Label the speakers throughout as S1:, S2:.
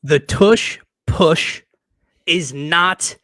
S1: The Tush push is not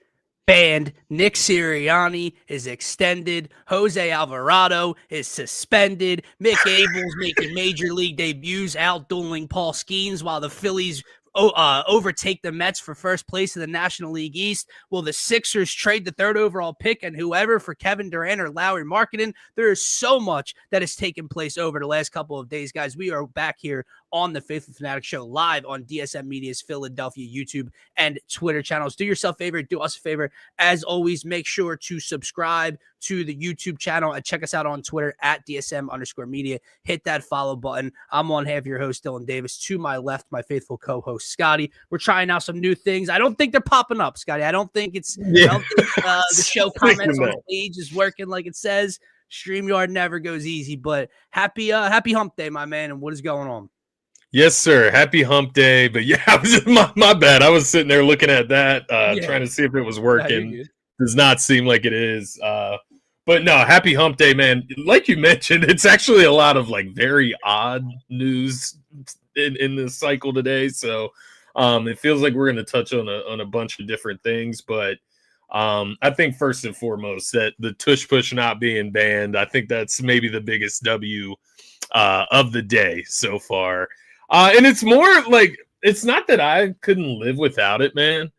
S1: banned. Nick Sirianni is extended. Jose Alvarado is suspended. Mick Abel's making major league debuts, outdueling Paul Skeens while the Phillies overtake the Mets for first place in the National League East. Will the Sixers trade the third overall pick and whoever for Kevin Durant or Lowry Markannen? There is so much that has taken place over the last couple of days, guys. We are back here on the Phaithful Phanatics show live on DSM-Media's Philadelphia YouTube and Twitter channels. Do yourself a favor, do us a favor. As always, make sure to subscribe to the YouTube channel and check us out on Twitter at DSM_media. Hit that follow button. I'm one half your host, Dylan Davis. To my left, my faithful co-host, Scotty. We're trying out some new things. I don't think they're popping up, Scotty. I don't think the show comments on the page is working like it says. StreamYard never goes easy, but happy hump day, my man. And what is going on?
S2: Yes, sir. Happy hump day. But yeah, I was just, my bad. I was sitting there looking at that, trying to see if it was working. Does not seem like it is. But no, happy hump day, man. Like you mentioned, it's actually a lot of like very odd news in this cycle today. So it feels like we're going to touch on a bunch of different things. But I think first and foremost that the tush push not being banned, I think that's maybe the biggest W of the day so far. And it's more like, it's not that I couldn't live without it, man.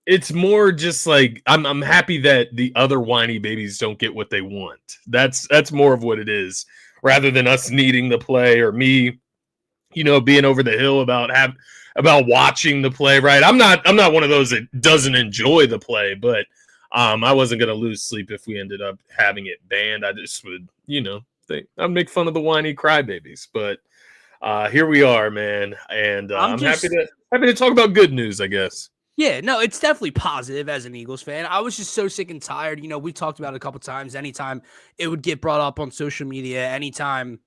S2: It's more just like I'm happy that the other whiny babies don't get what they want. That's more of what it is, rather than us needing the play or me, being over the hill about watching the play. Right? I'm not one of those that doesn't enjoy the play, but I wasn't gonna lose sleep if we ended up having it banned. I just would, I'd make fun of the whiny crybabies, but here we are, man, and I'm happy to talk about good news, I guess.
S1: Yeah, no, it's definitely positive as an Eagles fan. I was just so sick and tired. We talked about it a couple times. Anytime it would get brought up on social media, anytime,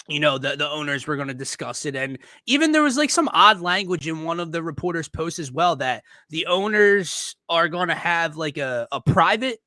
S1: the owners were going to discuss it. And even there was like some odd language in one of the reporters' posts as well that the owners are going to have like a private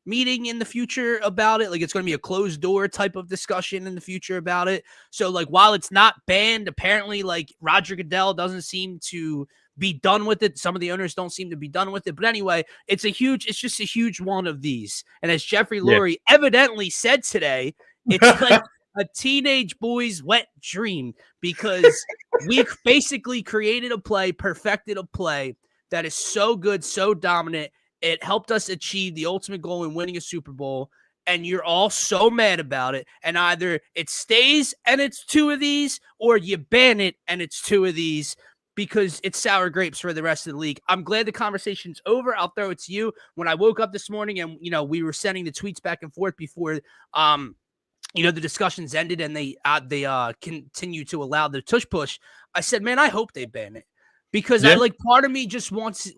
S1: meeting in the future about it. Like it's going to be a closed door type of discussion in the future about it. So like while it's not banned, apparently like Roger Goodell doesn't seem to be done with it. Some of the owners don't seem to be done with it. But anyway, it's just a huge one of these. And as Jeffrey Lurie evidently said today, it's like a teenage boy's wet dream because we basically created a play, perfected a play that is so good, so dominant. It helped us achieve the ultimate goal in winning a Super Bowl. And you're all so mad about it. And either it stays and it's two of these, or you ban it and it's two of these, because it's sour grapes for the rest of the league. I'm glad the conversation's over. I'll throw it to you. When I woke up this morning and, we were sending the tweets back and forth before, the discussions ended and they continue to allow the tush push, I said, man, I hope they ban it. Because part of me just wants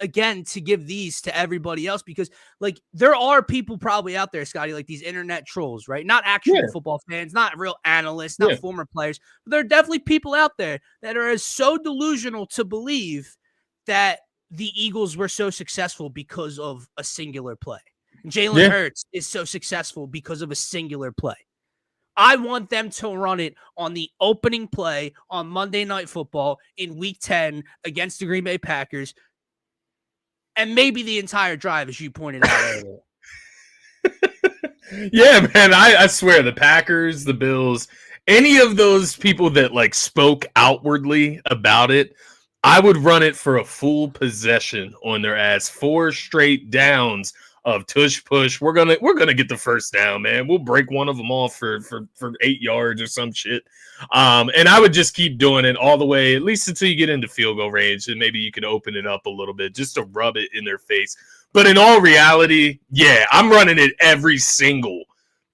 S1: again to give these to everybody else, because like there are people probably out there, Scotty, like these internet trolls, right? Not actual football fans, not real analysts, not former players, but there are definitely people out there that are so delusional to believe that the Eagles were so successful because of a singular play. Jalen Hurts is so successful because of a singular play. I want them to run it on the opening play on Monday Night Football in Week 10 against the Green Bay Packers. And maybe the entire drive, as you pointed out earlier.
S2: Yeah, man, I swear, the Packers, the Bills, any of those people that like spoke outwardly about it, I would run it for a full possession on their ass. 4 straight downs of tush push. We're gonna get the first down, man. We'll break one of them off for 8 yards or some shit. And I would just keep doing it all the way, at least until you get into field goal range, and maybe you can open it up a little bit just to rub it in their face. But in all reality, yeah, I'm running it every single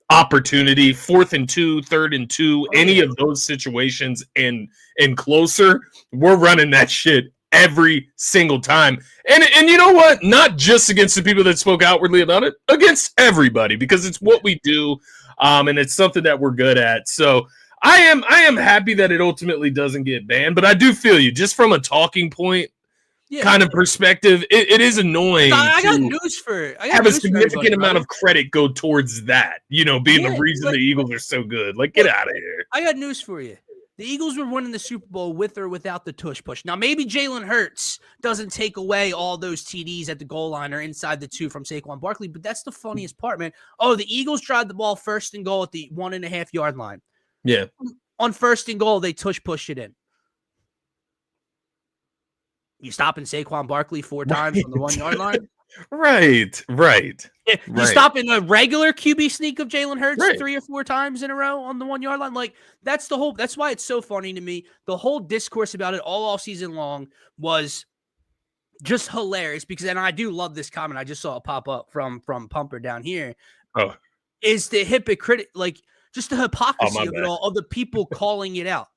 S2: opportunity. 4th and 2, 3rd and 2, any of those situations and closer, we're running that shit every single time. And you know what? Not just against the people that spoke outwardly about it, against everybody, because it's what we do, and it's something that we're good at. So I am happy that it ultimately doesn't get banned, but I do feel you, just from a talking point kind of perspective, it is annoying.
S1: I got news for
S2: have a significant amount of credit go towards that, being the reason the Eagles are so good. Like, get out of here.
S1: I got news for you. The Eagles were winning the Super Bowl with or without the tush push. Now, maybe Jalen Hurts doesn't take away all those TDs at the goal line or inside the 2 from Saquon Barkley, but that's the funniest part, man. Oh, the Eagles tried the ball first and goal at the 1.5 yard line.
S2: Yeah.
S1: On first and goal, they tush push it in. You stopping Saquon Barkley 4 times on the 1 yard line?
S2: Right.
S1: You stopping a regular QB sneak of Jalen Hurts 3 or 4 times in a row on the 1 yard line? Like, that's why it's so funny to me. The whole discourse about it all season long was just hilarious because, and I do love this comment. I just saw it pop up from Pumper down here.
S2: Oh,
S1: is the hypocrite, like just the hypocrisy of it all, of the people calling it out.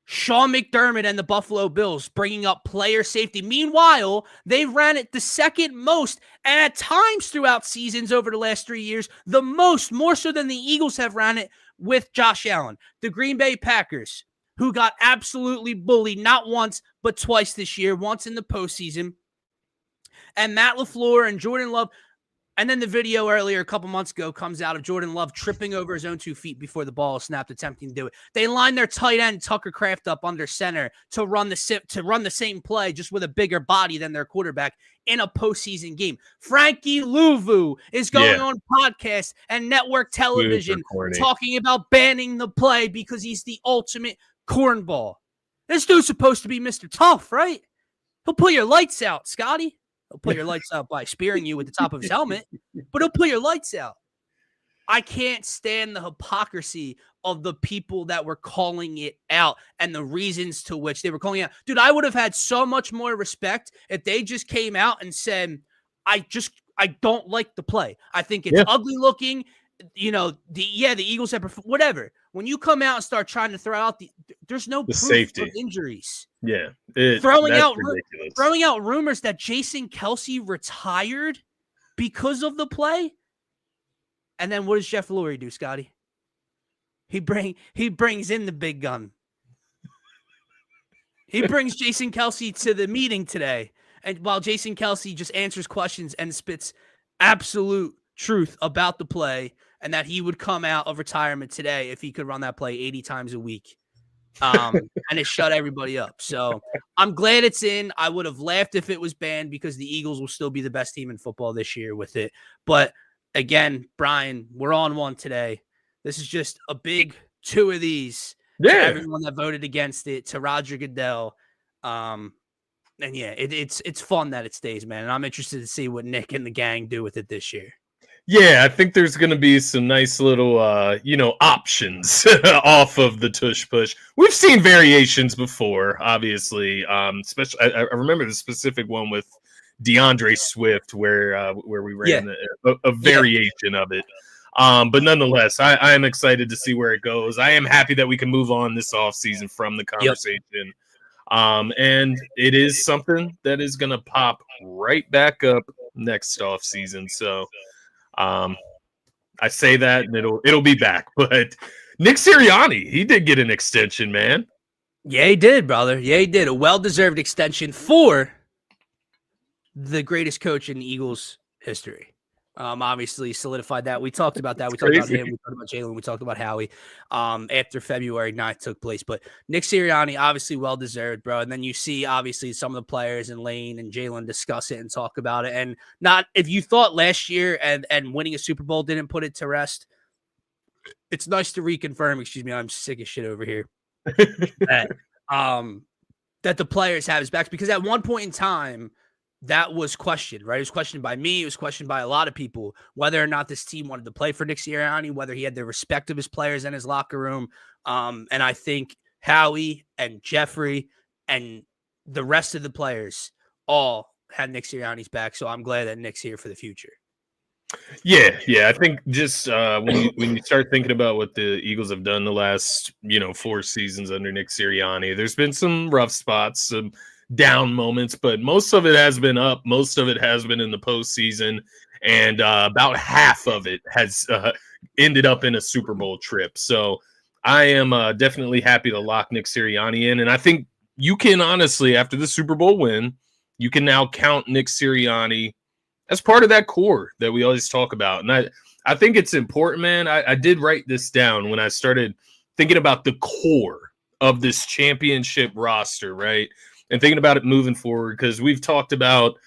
S1: Sean McDermott and the Buffalo Bills bringing up player safety. Meanwhile, they ran it the second most, and at times throughout seasons over the last 3 years, the most, more so than the Eagles have ran it with Josh Allen. The Green Bay Packers, who got absolutely bullied not once, but twice this year, once in the postseason. And Matt LaFleur and Jordan Love. And then the video earlier, a couple months ago, comes out of Jordan Love tripping over his own 2 feet before the ball is snapped, attempting to do it. They line their tight end Tucker Kraft up under center to run the same play, just with a bigger body than their quarterback in a postseason game. Frankie Louvu is going on podcast and network television talking about banning the play because he's the ultimate cornball. This dude's supposed to be Mr. Tough, right? He'll put your lights out, Scotty. He'll put your lights out by spearing you with the top of his helmet, but he'll put your lights out. I can't stand the hypocrisy of the people that were calling it out and the reasons to which they were calling it out. Dude, I would have had so much more respect if they just came out and said, I don't like the play. I think it's ugly looking. You know, the Eagles have whatever. When you come out and start trying to throw out there's no proof
S2: safety
S1: of injuries.
S2: Yeah.
S1: Throwing out rumors that Jason Kelce retired because of the play. And then what does Jeff Lurie do, Scotty? He brings in the big gun. He brings Jason Kelce to the meeting today. And while Jason Kelce just answers questions and spits absolute truth about the play, and that he would come out of retirement today if he could run that play 80 times a week. And it shut everybody up. So I'm glad it's in. I would have laughed if it was banned because the Eagles will still be the best team in football this year with it. But again, Brian, we're on one today. This is just a big 2 of these to everyone that voted against it, to Roger Goodell. And it's fun that it stays, man. And I'm interested to see what Nick and the gang do with it this year.
S2: Yeah, I think there's going to be some nice little, options off of the tush push. We've seen variations before, obviously. Especially, I remember the specific one with DeAndre Swift, where we ran a variation of it. But nonetheless, I am excited to see where it goes. I am happy that we can move on this offseason from the conversation. And it is something that is going to pop right back up next offseason. So. I say that and it'll be back, but Nick Sirianni, he did get an extension, man.
S1: Yeah, he did, brother. Yeah, he did. A well-deserved extension for the greatest coach in Eagles history. Obviously solidified that. We talked about that. We talked about him. We talked about Jalen. We talked about Howie after February 9th took place. But Nick Sirianni, obviously well-deserved, bro. And then you see, obviously, some of the players and Lane and Jalen discuss it and talk about it. And not if you thought last year and winning a Super Bowl didn't put it to rest, it's nice to reconfirm, excuse me, I'm sick as shit over here, that the players have his backs. Because at one point in time, that was questioned, right? It was questioned by me. It was questioned by a lot of people, whether or not this team wanted to play for Nick Sirianni, whether he had the respect of his players in his locker room. And I think Howie and Jeffrey and the rest of the players all had Nick Sirianni's back. So I'm glad that Nick's here for the future.
S2: Yeah. I think just when you start thinking about what the Eagles have done the last 4 seasons under Nick Sirianni, there's been some rough spots, some down moments, but most of it has been up. Most of it has been in the postseason, and about half of it has ended up in a Super Bowl trip. So I am definitely happy to lock Nick Sirianni in, and I think you can honestly, after the Super Bowl win, you can now count Nick Sirianni as part of that core that we always talk about. And I think it's important, man. I did write this down when I started thinking about the core of this championship roster, right? And thinking about it moving forward, because we've talked about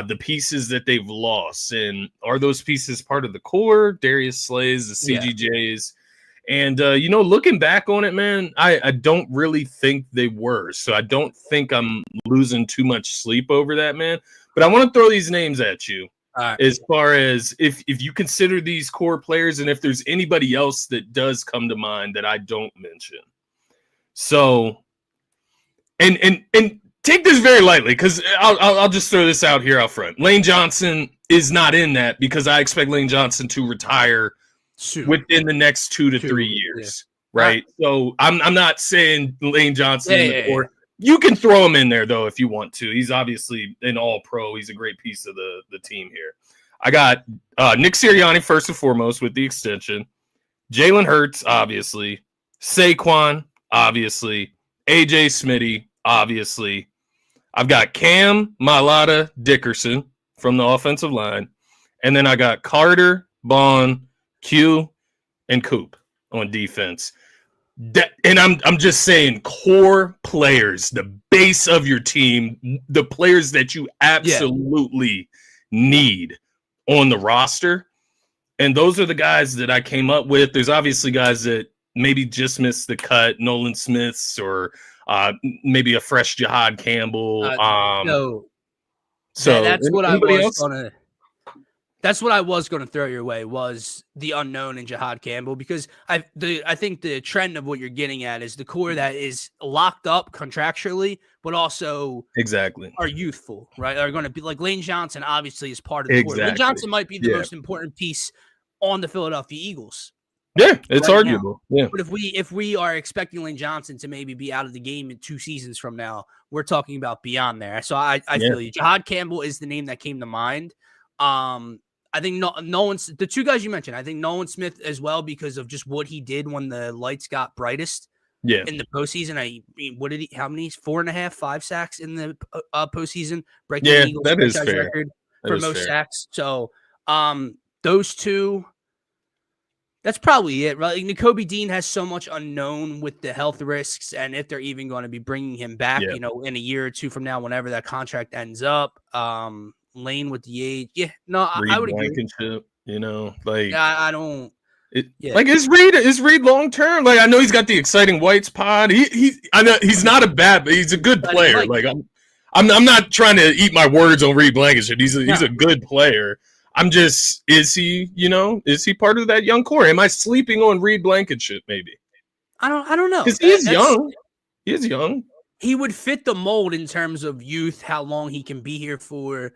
S2: the pieces that they've lost. And are those pieces part of the core? Darius Slays, the CGJs. And, looking back on it, man, I don't really think they were. So I don't think I'm losing too much sleep over that, man. But I want to throw these names at you. As far as if you consider these core players and if there's anybody else that does come to mind that I don't mention. So, and take this very lightly, because I'll just throw this out here out front. Lane Johnson is not in that because I expect Lane Johnson to retire within the next 2 to 3 years, right? So I'm not saying Lane Johnson or you can throw him in there though if you want to. He's obviously an all-pro. He's a great piece of the team here. I got Nick Sirianni first and foremost with the extension. Jalen Hurts, obviously. Saquon, obviously. AJ Smitty, obviously. I've got Cam Malata Dickerson from the offensive line. And then I got Carter, Bond, Q, and Coop on defense. And I'm just saying core players, the base of your team, the players that you absolutely need on the roster. And those are the guys that I came up with. There's obviously guys that maybe just missed the cut, Nolan Smiths or maybe a fresh Jihad Campbell.
S1: So that's what I was gonna. That's what I was going to throw your way, was the unknown in Jihad Campbell, because I think the trend of what you're getting at is the core that is locked up contractually, but also are youthful, right? Are going to be like Lane Johnson, obviously, is part of the core. Lane Johnson might be the most important piece on the Philadelphia Eagles.
S2: Yeah, it's arguable. Yeah,
S1: but if we are expecting Lane Johnson to maybe be out of the game in 2 seasons from now, we're talking about beyond there. So I feel you. Jihad Campbell is the name that came to mind. I think Nolan's the 2 guys you mentioned. I think Nolan Smith as well, because of just what he did when the lights got brightest. In the postseason. What did he? How many? 4.5, 5 sacks in the postseason, breaking the Eagles
S2: that is fair.
S1: record for most sacks. So, those 2. That's probably it, right? Like, Nakobe Dean has so much unknown with the health risks, and if they're even going to be bringing him back, in a year or 2 from now, whenever that contract ends up. Lane with the age, I would agree. I don't.
S2: Like is Reed long term? Like I know he's got the exciting Whites pod. I know he's not a bad, but he's a good player. I'm not trying to eat my words on Reed Blankenship. He's a good player. I'm just is he part of that young core? Am I sleeping on Reed Blankenship? Maybe
S1: I don't know,
S2: because he is young. He is young.
S1: He would fit the mold in terms of youth, how long he can be here for.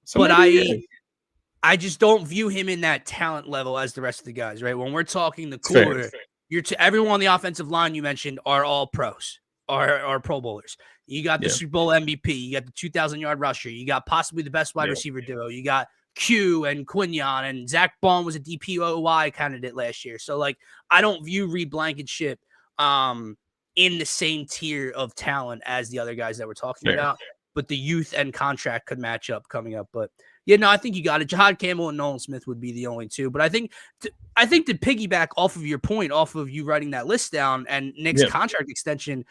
S2: So
S1: but I just don't view him in that talent level as the rest of the guys, right? When we're talking the core, everyone on the offensive line you mentioned are all pros, are Pro Bowlers. You got the Super Bowl MVP. You got the 2,000-yard rusher. You got possibly the best wide receiver duo. You got Q and Quinion, and Zach Bond was a DPOY candidate last year. So, I don't view Reed Blankenship in the same tier of talent as the other guys that we're talking about. But the youth and contract could match up coming up. But I think you got it. Jihad Campbell and Nolan Smith would be the only 2. But I think to piggyback off of your point, off of you writing that list down and Nick's contract extension,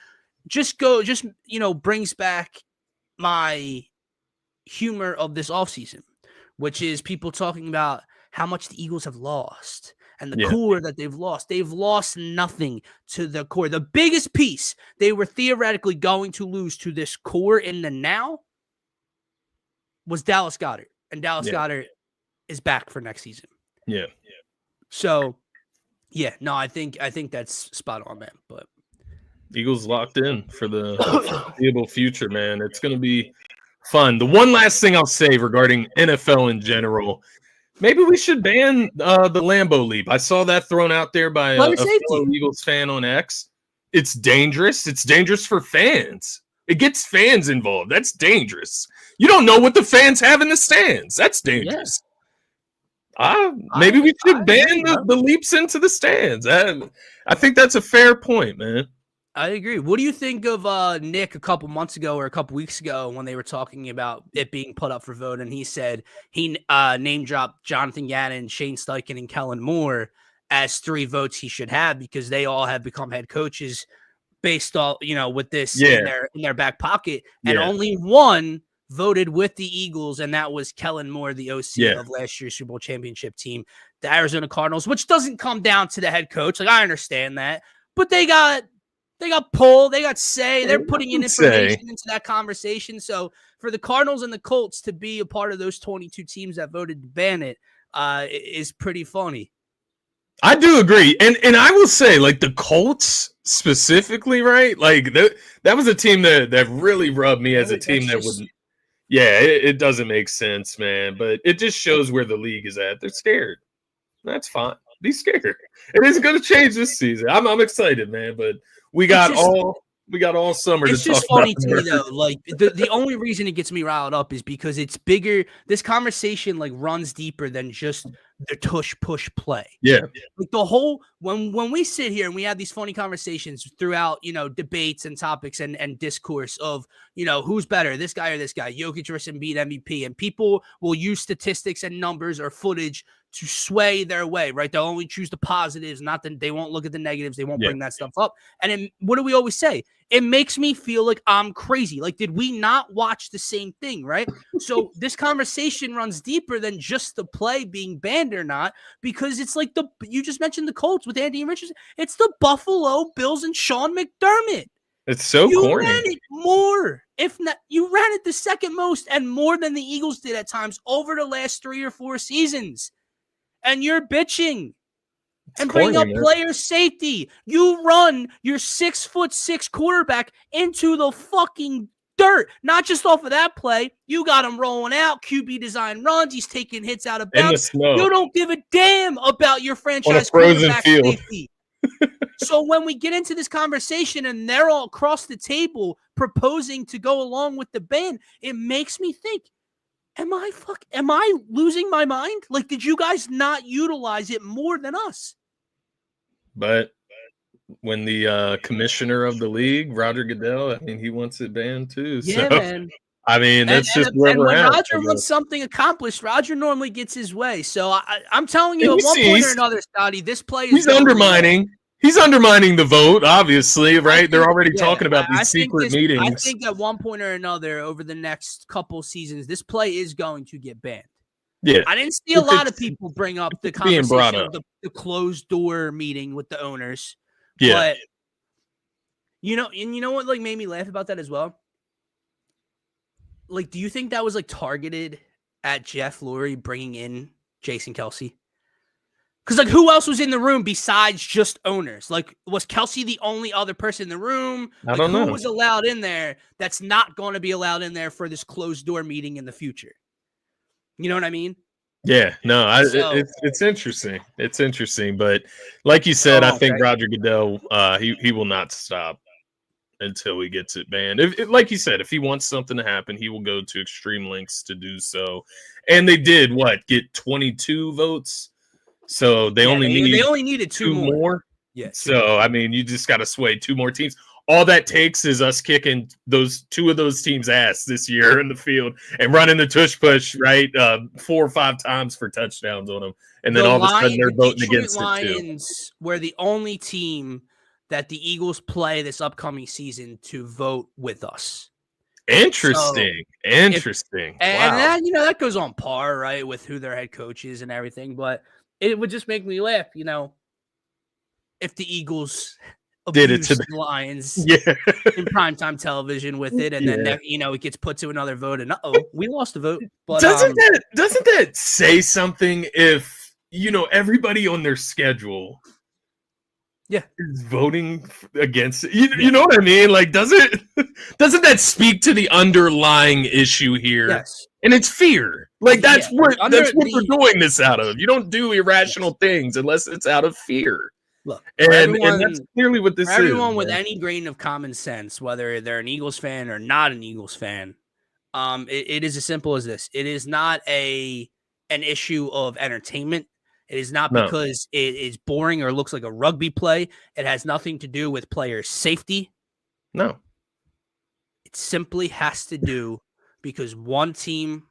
S1: brings back my humor of this offseason, which is people talking about how much the Eagles have lost. And the core that they've lost nothing to the core. The biggest piece they were theoretically going to lose to this core in the now was Dallas Goedert. And Dallas Goedert is back for next season.
S2: Yeah.
S1: So, I think that's spot on, man. But
S2: Eagles locked in for the foreseeable future, man. It's going to be fun. The one last thing I'll say regarding NFL in general, maybe we should ban the Lambeau Leap. I saw that thrown out there by a fellow Eagles fan on X. It's dangerous. It's dangerous for fans. It gets fans involved. That's dangerous. You don't know what the fans have in the stands. That's dangerous. Maybe we should ban the leaps into the stands. I think that's a fair point, man.
S1: I agree. What do you think of Nick a couple months ago or a couple weeks ago when they were talking about it being put up for vote, and he said he name dropped Jonathan Gannon, Shane Steichen, and Kellen Moore as 3 votes he should have, because they all have become head coaches based off, with this in their back pocket. And only one voted with the Eagles, and that was Kellen Moore, the OC of last year's Super Bowl championship team, the Arizona Cardinals, which doesn't come down to the head coach. Like, I understand that, but they got pull, they got say, they're putting in information into that conversation. So for the Cardinals and the Colts to be a part of those 22 teams that voted to ban it is pretty funny.
S2: I do agree. And I will say, like, the Colts specifically, right? Like, that was a team that really rubbed me as a team that wouldn't. Yeah, it doesn't make sense, man. But it just shows where the league is at. They're scared. That's fine. Be scared. It isn't going to change this season. I'm excited, man. But we got all summer to talk about. It's just funny to me, though.
S1: Like, the only reason it gets me riled up is because it's bigger. This conversation, like, runs deeper than just the tush push play.
S2: Yeah.
S1: Like, the whole, when we sit here and we have these funny conversations throughout, debates and topics and discourse of, who's better, this guy or this guy, Jokic versus Embiid MVP, and people will use statistics and numbers or footage to sway their way, right? They'll only choose the positives, they won't look at the negatives. They won't bring that stuff up. And what do we always say? It makes me feel like I'm crazy. Like, did we not watch the same thing, right? So this conversation runs deeper than just the play being banned or not, because it's like you just mentioned the Colts with Andy and Richardson. It's the Buffalo Bills and Sean McDermott.
S2: It's so corny.
S1: You ran it more. If not, you ran it the second most and more than the Eagles did at times over the last 3 or 4 seasons. And you're bitching and bring up player safety. You run your 6'6" quarterback into the fucking dirt. Not just off of that play. You got him rolling out, QB design runs. He's taking hits out of bounds. You don't give a damn about your franchise quarterback safety. So when we get into this conversation and they're all across the table proposing to go along with the ban, it makes me think, am I losing my mind? Like, did you guys not utilize it more than us?
S2: But when the commissioner of the league, Roger Goodell, I mean, he wants it banned too.
S1: Yeah,
S2: so,
S1: man.
S2: I mean, that's just where we're at.
S1: When Roger wants something accomplished, Roger normally gets his way. So I'm telling you, at one point or another, Scotty, this play is
S2: undermining. He's undermining the vote, obviously, right? They're already talking about these secret meetings.
S1: I think at one point or another over the next couple seasons, this play is going to get banned.
S2: Yeah.
S1: I didn't see a lot of people bring up the conversation of the closed door meeting with the owners.
S2: Yeah.
S1: But, and you know what, like, made me laugh about that as well? Like, do you think that was, like, targeted at Jeff Lurie bringing in Jason Kelce? Because, like, who else was in the room besides just owners? Like, was Kelce the only other person in the room?
S2: I don't know.
S1: Who was allowed in there that's not going to be allowed in there for this closed-door meeting in the future? You know what I mean?
S2: Yeah. No, it's interesting. It's interesting. But like you said, I think Roger Goodell, he will not stop until he gets it banned. Like you said, if he wants something to happen, he will go to extreme lengths to do so. And they did, get 22 votes? So they only
S1: needed two more.
S2: Yeah. So I mean, you just got to sway 2 more teams. All that takes is us kicking 2 of those teams' ass this year in the field and running the tush push 4 or 5 times for touchdowns on them, and then all of a sudden they're voting against
S1: Lions
S2: it too.
S1: Were the only team that the Eagles play this upcoming season to vote with us.
S2: Interesting.
S1: And that, that goes on par, right, with who their head coach is and everything. But it would just make me laugh, if the Eagles
S2: did it to
S1: the Lions in primetime television with it, and then it gets put to another vote, and we lost the vote. But
S2: doesn't that say something if everybody on their schedule is voting against it? You know what I mean? Like, doesn't that speak to the underlying issue here?
S1: Yes.
S2: And it's fear. Like, that's what we're doing this out of. You don't do irrational things unless it's out of fear.
S1: Look,
S2: and that's clearly what this is.
S1: Everyone with any grain of common sense, whether they're an Eagles fan or not an Eagles fan, it is as simple as this. It is not an issue of entertainment. It is not because it is boring or looks like a rugby play. It has nothing to do with player safety.
S2: No.
S1: It simply has to do because one team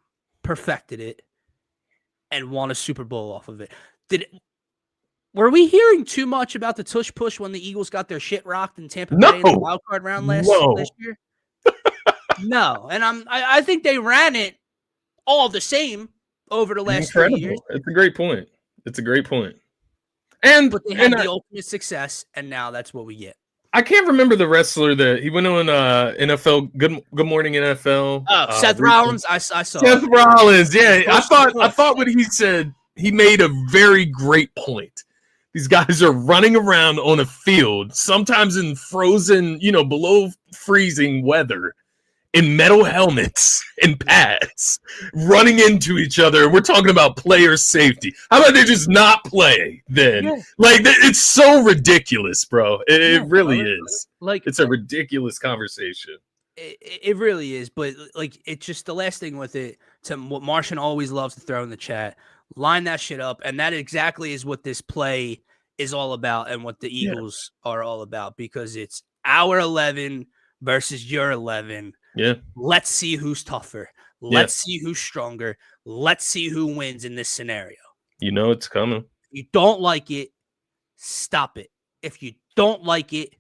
S1: perfected it and won a Super Bowl off of it. Were we hearing too much about the tush push when the Eagles got their shit rocked in Tampa Bay in the wild card round last year? No, and I think they ran it all the same over the last 3 years.
S2: It's a great point.
S1: But they had the ultimate success, and now that's what we get.
S2: I can't remember the wrestler that he went on NFL Good Morning NFL.
S1: Oh, Seth Rollins. I saw
S2: Seth Rollins. Yeah, I thought what he said. He made a very great point. These guys are running around on a field, sometimes in frozen, below freezing weather, in metal helmets and pads, running into each other. We're talking about player safety. How about they just not play then? Yeah. Like, it's so ridiculous, bro. It really is. Like, it's a ridiculous conversation.
S1: It really is. But, like, it's just the last thing with it, to what Martian always loves to throw in the chat, line that shit up. And that exactly is what this play is all about and what the Eagles are all about, because it's our 11 versus your 11.
S2: Yeah.
S1: Let's see who's tougher. Let's see who's stronger. Let's see who wins in this scenario.
S2: You know it's coming.
S1: If you don't like it, stop it. If you don't like it,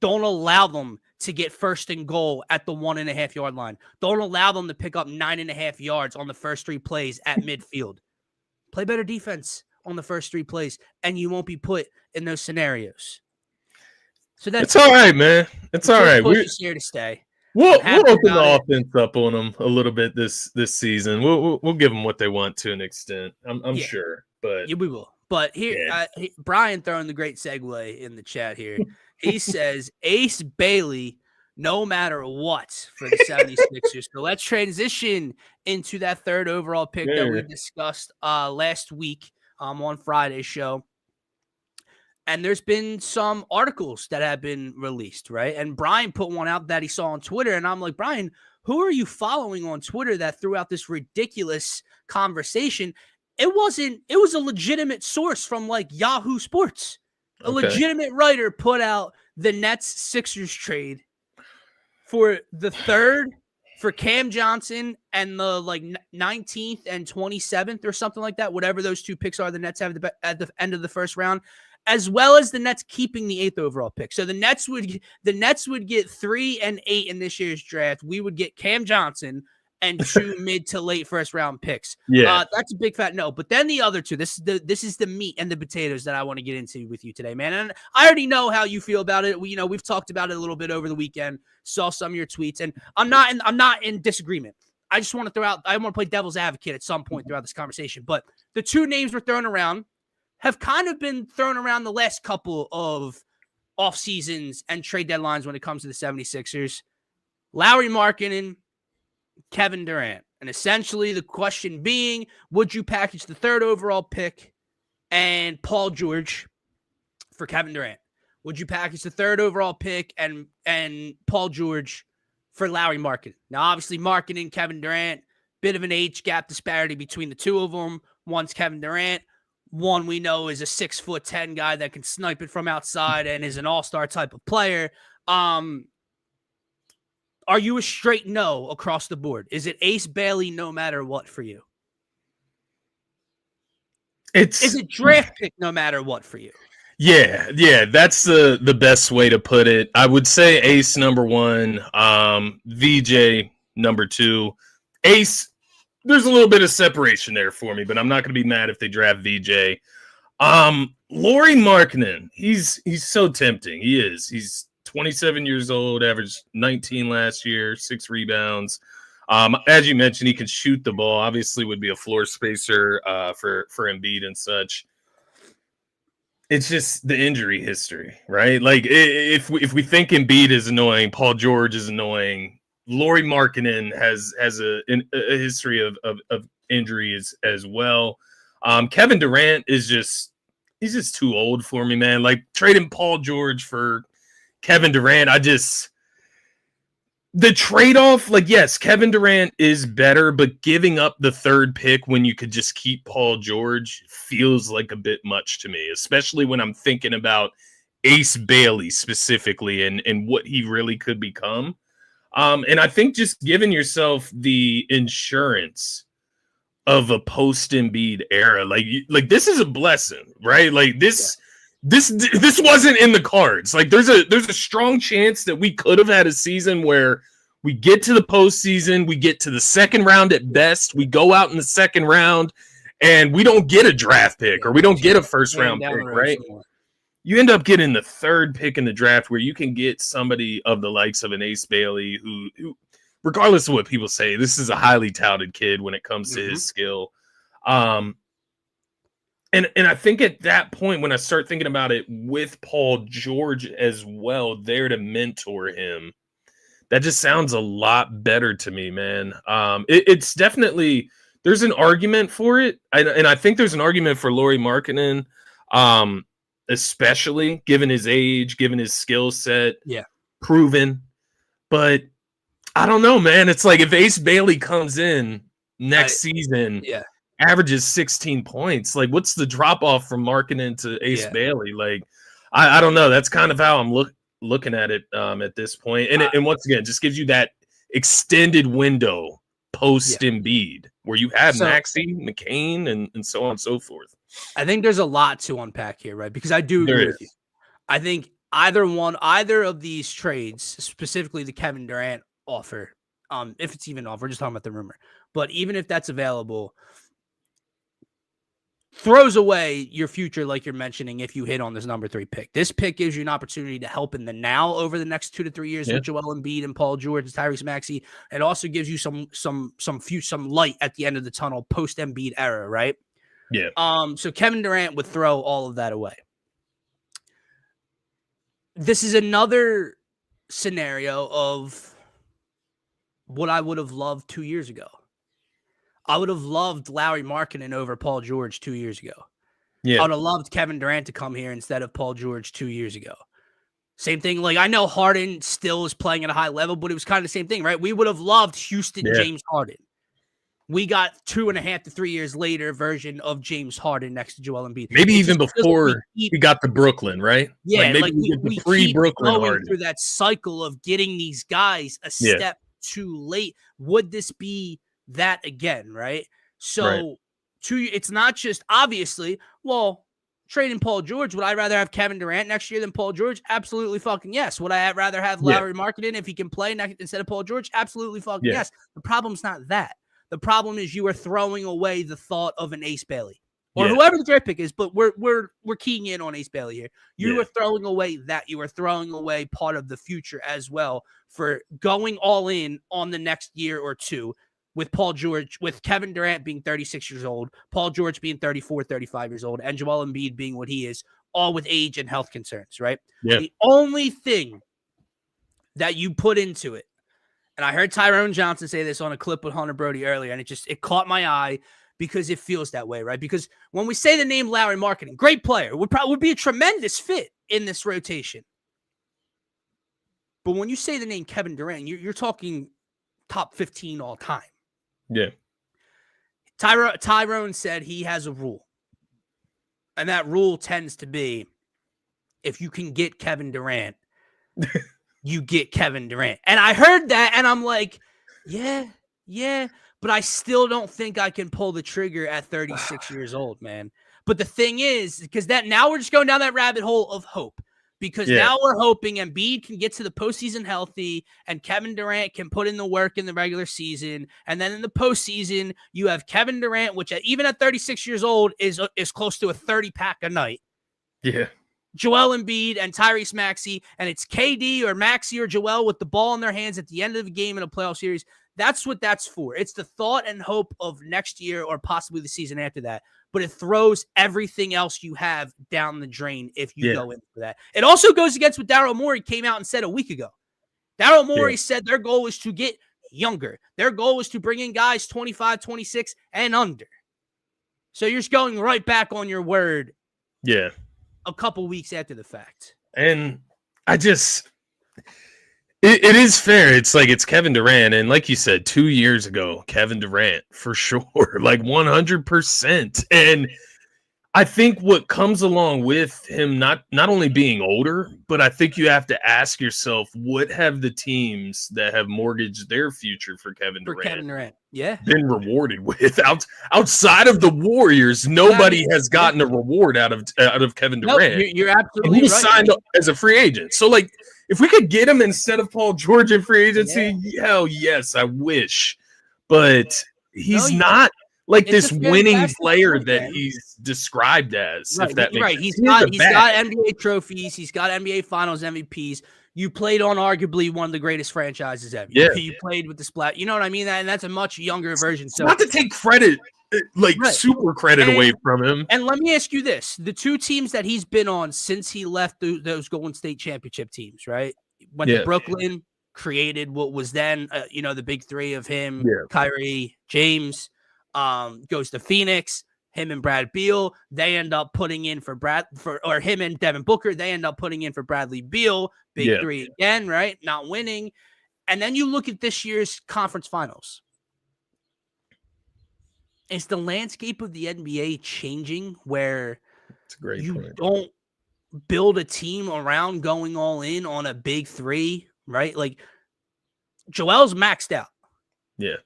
S1: don't allow them to get first and goal at the 1.5 yard line. Don't allow them to pick up 9.5 yards on the first 3 plays at midfield. Play better defense on the first 3 plays, and you won't be put in those scenarios. So that's
S2: all right, man. It's all right.
S1: We're here to stay.
S2: We'll open the offense up on them a little bit this season. We'll give them what they want to an extent. I'm sure, but
S1: we will. But here, Brian throwing the great segue in the chat here. He says Ace Bailey, no matter what, for the 76ers. So let's transition into that 3rd overall pick that we discussed last week on Friday's show. And there's been some articles that have been released, right? And Brian put one out that he saw on Twitter. And I'm like, Brian, who are you following on Twitter that threw out this ridiculous conversation? It was a legitimate source from like Yahoo Sports. A legitimate writer put out the Nets-Sixers trade for the 3rd for Cam Johnson and the like 19th and 27th or something like that. Whatever those 2 picks are, the Nets have at the end of the first round, as well as the Nets keeping the 8th overall pick. So the Nets would get 3 and 8 in this year's draft. We would get Cam Johnson and 2 mid to late first round picks.
S2: Yeah,
S1: that's a big fat no. But then the other 2, this is the meat and the potatoes that I want to get into with you today, man. And I already know how you feel about it. We've talked about it a little bit over the weekend. Saw some of your tweets, and I'm not in disagreement. I just want to I want to play devil's advocate at some point throughout this conversation. But the 2 names we're throwing around have kind of been thrown around the last couple of off seasons and trade deadlines when it comes to the 76ers. Lauri Markkanen, Kevin Durant. And essentially the question being, would you package the 3rd overall pick and Paul George for Kevin Durant? Would you package the 3rd overall pick and Paul George for Lauri Markkanen? Now, obviously, Markkanen, Kevin Durant, bit of an age gap disparity between the 2 of them. One's Kevin Durant. One we know is a 6'10" guy that can snipe it from outside and is an all-star type of player. Are you a straight no across the board? Is it Ace Bailey no matter what for you? Is it draft pick no matter what for you?
S2: Yeah, that's the best way to put it. I would say Ace number 1, VJ number 2. Ace, there's a little bit of separation there for me, but I'm not going to be mad if they draft VJ. Lauri Markkanen, he's so tempting. He is. He's 27 years old, averaged 19 last year, 6 rebounds. As you mentioned, he can shoot the ball. Obviously, would be a floor spacer for Embiid and such. It's just the injury history, right? Like if we think Embiid is annoying, Paul George is annoying. Lauri Markkanen has a history of injuries as well. Kevin Durant he's just too old for me, man. Like trading Paul George for Kevin Durant, the trade-off, like, yes, Kevin Durant is better, but giving up the 3rd pick when you could just keep Paul George feels like a bit much to me, especially when I'm thinking about Ace Bailey specifically and what he really could become. And I think just giving yourself the insurance of a post Embiid era. Like this is a blessing, right? Like this wasn't in the cards. Like there's a strong chance that we could have had a season where we get to the postseason, we get to the second round at best, we go out in the second round, and we don't get a draft pick or we don't get a first round pick, right? You end up getting the third pick in the draft where you can get somebody of the likes of an Ace Bailey who regardless of what people say, this is a highly touted kid when it comes to his skill. And I think at that point, when I start thinking about it with Paul George as well, there to mentor him, that just sounds a lot better to me, man. It's definitely, there's an argument for it. And I think there's an argument for Lauri Markkanen, especially given his age, given his skill set, proven. But I don't know, man. It's like if Ace Bailey comes in next season, averages 16 points, like what's the drop off from Markkanen to Ace Bailey? Like, I don't know. That's kind of how I'm looking at it at this point. And once again, just gives you that extended window post Embiid where you have Maxey, McCain, and so on and so forth.
S1: I think there's a lot to unpack here, right? Because I do agree with you. I think either of these trades, specifically the Kevin Durant offer, if it's even off, we're just talking about the rumor, but even if that's available, throws away your future, like you're mentioning, if you hit on this number 3 pick. This pick gives you an opportunity to help in the now over the next 2 to 3 years with Joel Embiid and Paul George and Tyrese Maxey. It also gives you some light at the end of the tunnel post Embiid era, right?
S2: Yeah.
S1: So Kevin Durant would throw all of that away. This is another scenario of what I would have loved 2 years ago. I would have loved Lauri Markkanen over Paul George 2 years ago.
S2: Yeah.
S1: I would have loved Kevin Durant to come here instead of Paul George 2 years ago. Same thing. Like, I know Harden still is playing at a high level, but it was kind of the same thing, right? We would have loved Houston James Harden. We got 2.5 to 3 years later version of James Harden next to Joel Embiid.
S2: Maybe even before he got to Brooklyn, right?
S1: Yeah,
S2: like maybe
S1: we
S2: pre-Brooklyn
S1: keep going
S2: Harden
S1: through that cycle of getting these guys a step too late. Would this be that again, right? So it's not just obviously, well, trading Paul George, would I rather have Kevin Durant next year than Paul George? Absolutely fucking yes. Would I rather have Lauri Markkanen if he can play instead of Paul George? Absolutely fucking yes. The problem's not that. The problem is you are throwing away the thought of an Ace Bailey or whoever the draft pick is, but we're keying in on Ace Bailey here. You are throwing away that. You are throwing away part of the future as well for going all in on the next year or two with Paul George, with Kevin Durant being 36 years old, Paul George being 34, 35 years old, and Joel Embiid being what he is, all with age and health concerns, right? Yeah. The only thing that you put into it, and I heard Tyrone Johnson say this on a clip with Hunter Brody earlier, and it caught my eye because it feels that way, right? Because when we say the name Lauri Markkanen, great player, would be a tremendous fit in this rotation. But when you say the name Kevin Durant, you're talking top 15 all time.
S2: Yeah.
S1: Tyrone said he has a rule. And that rule tends to be if you can get Kevin Durant, you get Kevin Durant. And I heard that and I'm like, yeah, but I still don't think I can pull the trigger at 36 years old, man. But the thing is, because that now we're just going down that rabbit hole of hope. Because now we're hoping Embiid can get to the postseason healthy and Kevin Durant can put in the work in the regular season. And then in the postseason, you have Kevin Durant, which even at 36 years old is close to a 30-pack a night.
S2: Yeah.
S1: Joel Embiid and Tyrese Maxey, and it's KD or Maxey or Joel with the ball in their hands at the end of the game in a playoff series. That's what that's for. It's the thought and hope of next year or possibly the season after that. But it throws everything else you have down the drain if you go in for that. It also goes against what Daryl Morey came out and said a week ago. Daryl Morey said their goal is to get younger. Their goal is to bring in guys 25, 26, and under. So you're just going right back on your word a couple weeks after the fact.
S2: And I just... It is fair. It's like it's Kevin Durant. And like you said, 2 years ago, Kevin Durant, for sure. Like 100%. And I think what comes along with him not only being older, but I think you have to ask yourself, what have the teams that have mortgaged their future for Kevin Durant
S1: Yeah,
S2: been rewarded with? Outside of the Warriors, nobody has gotten a reward out of Kevin Durant.
S1: No, you're absolutely right.
S2: He signed up as a free agent. So, like, if we could get him instead of Paul George in free agency, hell yes, I wish. But he's not like this winning player that he's described as.
S1: Right,
S2: if that makes sense.
S1: He's got NBA trophies. He's got NBA Finals MVPs. You played on arguably one of the greatest franchises ever.
S2: Yeah.
S1: You played with the Splat. You know what I mean? And that's a much younger version. So
S2: not to take credit, super credit away from him.
S1: And let me ask you this. The two teams that he's been on since he left those Golden State championship teams, right? Went to Brooklyn, created what was then, the big three of him, Kyrie, James, goes to Phoenix, him and Brad Beal. They end up putting in or him and Devin Booker. They end up putting in for Bradley Beal, big three again, right? Not winning. And then you look at this year's conference finals. Is the landscape of the NBA changing where don't build a team around going all in on a big three, right? Like Joel's maxed out.
S2: Yeah.